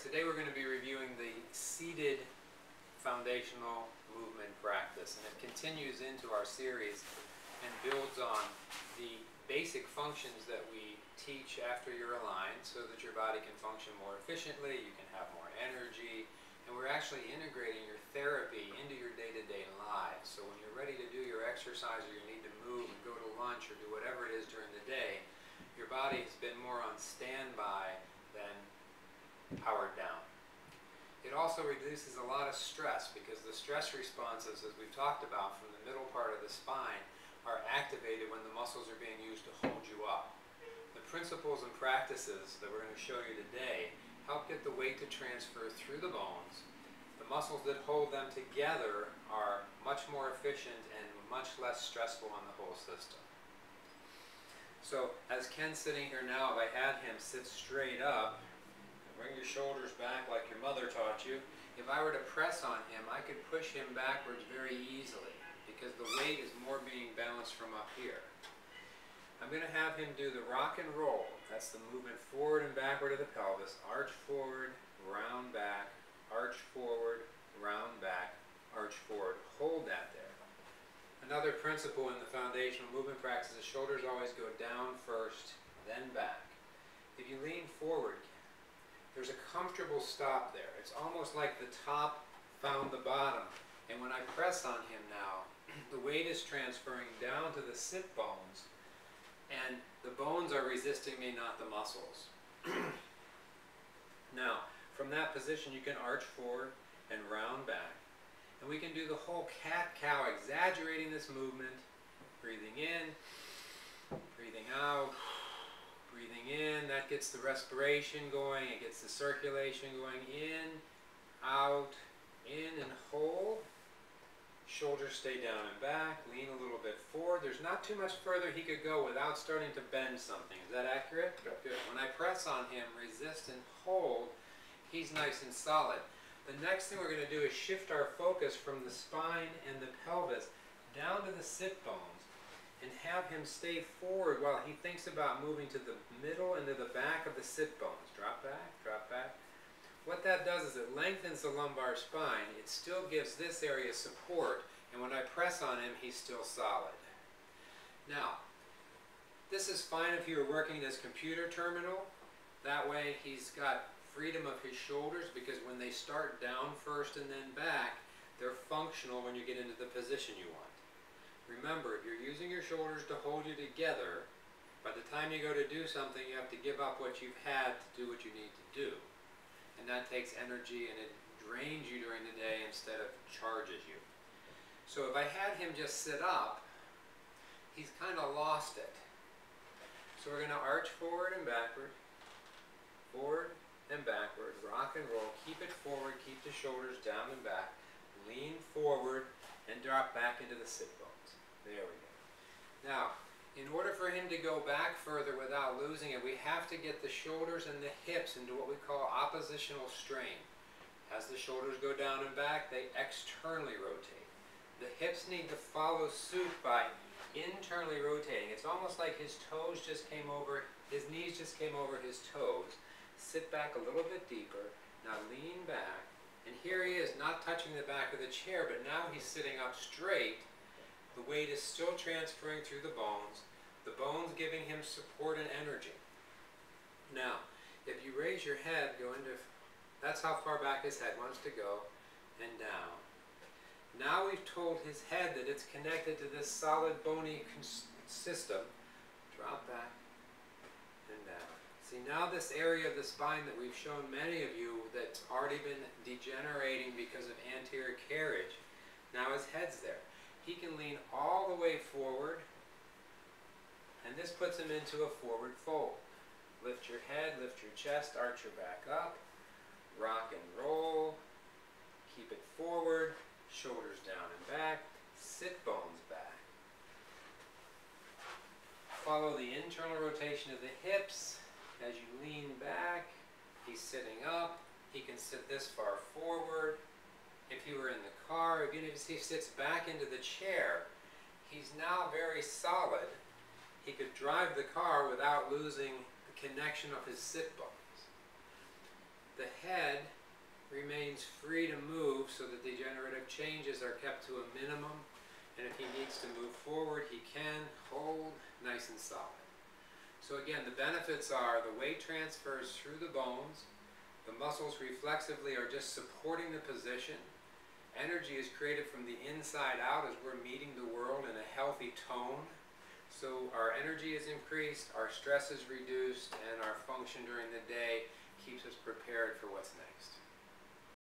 Today we're going to be reviewing the seated foundational movement practice, and it continues into our series and builds on the basic functions that we teach after you're aligned so that your body can function more efficiently, you can have more energy, and we're actually integrating your therapy into your day-to-day lives. So when you're ready to do your exercise or you need to move and go to lunch or do whatever it is during the day, your body has been more on standby than powered down. It also reduces a lot of stress because the stress responses, as we've talked about, from the middle part of the spine are activated when the muscles are being used to hold you up. The principles and practices that we're going to show you today help get the weight to transfer through the bones. The muscles that hold them together are much more efficient and much less stressful on the whole system. So as Ken's sitting here now, if I had him sit straight up, bring your shoulders back like your mother taught you. If I were to press on him, I could push him backwards very easily because the weight is more being balanced from up here. I'm going to have him do the rock and roll. That's the movement forward and backward of the pelvis. Arch forward, round back, arch forward, round back, arch forward. Hold that there. Another principle in the foundational movement practice is shoulders always go down first, then back. If you lean forward, there's a comfortable stop there. It's almost like the top found the bottom. And when I press on him now, the weight is transferring down to the sit bones, and the bones are resisting me, not the muscles. Now, from that position, you can arch forward and round back. And we can do the whole cat-cow, exaggerating this movement, breathing in, breathing out. Breathing in, that gets the respiration going, it gets the circulation going in, out, in and hold. Shoulders stay down and back, lean a little bit forward. There's not too much further he could go without starting to bend something. Is that accurate? Good. When I press on him, resist and hold, he's nice and solid. The next thing we're going to do is shift our focus from the spine and the pelvis down to the sit bones, and have him stay forward while he thinks about moving to the middle and to the back of the sit bones. Drop back, drop back. What that does is it lengthens the lumbar spine. It still gives this area support, and when I press on him, he's still solid. Now, this is fine if you're working this computer terminal. That way he's got freedom of his shoulders, because when they start down first and then back, they're functional when you get into the position you want. Remember, if you're using your shoulders to hold you together, by the time you go to do something, you have to give up what you've had to do what you need to do. And that takes energy, and it drains you during the day instead of charges you. So if I had him just sit up, he's kind of lost it. So we're going to arch forward and backward, rock and roll. Keep it forward, keep the shoulders down and back, lean forward, and drop back into the sit bones. There we go. Now, in order for him to go back further without losing it, we have to get the shoulders and the hips into what we call oppositional strain. As the shoulders go down and back, they externally rotate. The hips need to follow suit by internally rotating. It's almost like his toes just came over, his knees just came over his toes. Sit back a little bit deeper. Now lean back. And here he is, not touching the back of the chair, but now he's sitting up straight. The weight is still transferring through the bones giving him support and energy. Now, if you raise your head, go into, that's how far back his head wants to go, and down. Now we've told his head that it's connected to this solid bony system. Drop back and down. See, now this area of the spine that we've shown many of you that's already been degenerating because of anterior carriage, now his head's there. He can lean all the way forward, and this puts him into a forward fold. Lift your head, lift your chest, arch your back up, rock and roll, keep it forward, shoulders down and back, sit bones back. Follow the internal rotation of the hips. As you lean back, he's sitting up, he can sit this far forward. If he were in the car, even if he sits back into the chair, he's now very solid. He could drive the car without losing the connection of his sit bones. the head remains free to move so that degenerative changes are kept to a minimum, and if he needs to move forward, he can hold nice and solid. So again, the benefits are the weight transfers through the bones, the muscles reflexively are just supporting the position, energy is created from the inside out as we're meeting the world in a healthy tone. So our energy is increased, our stress is reduced, and our function during the day keeps us prepared for what's next.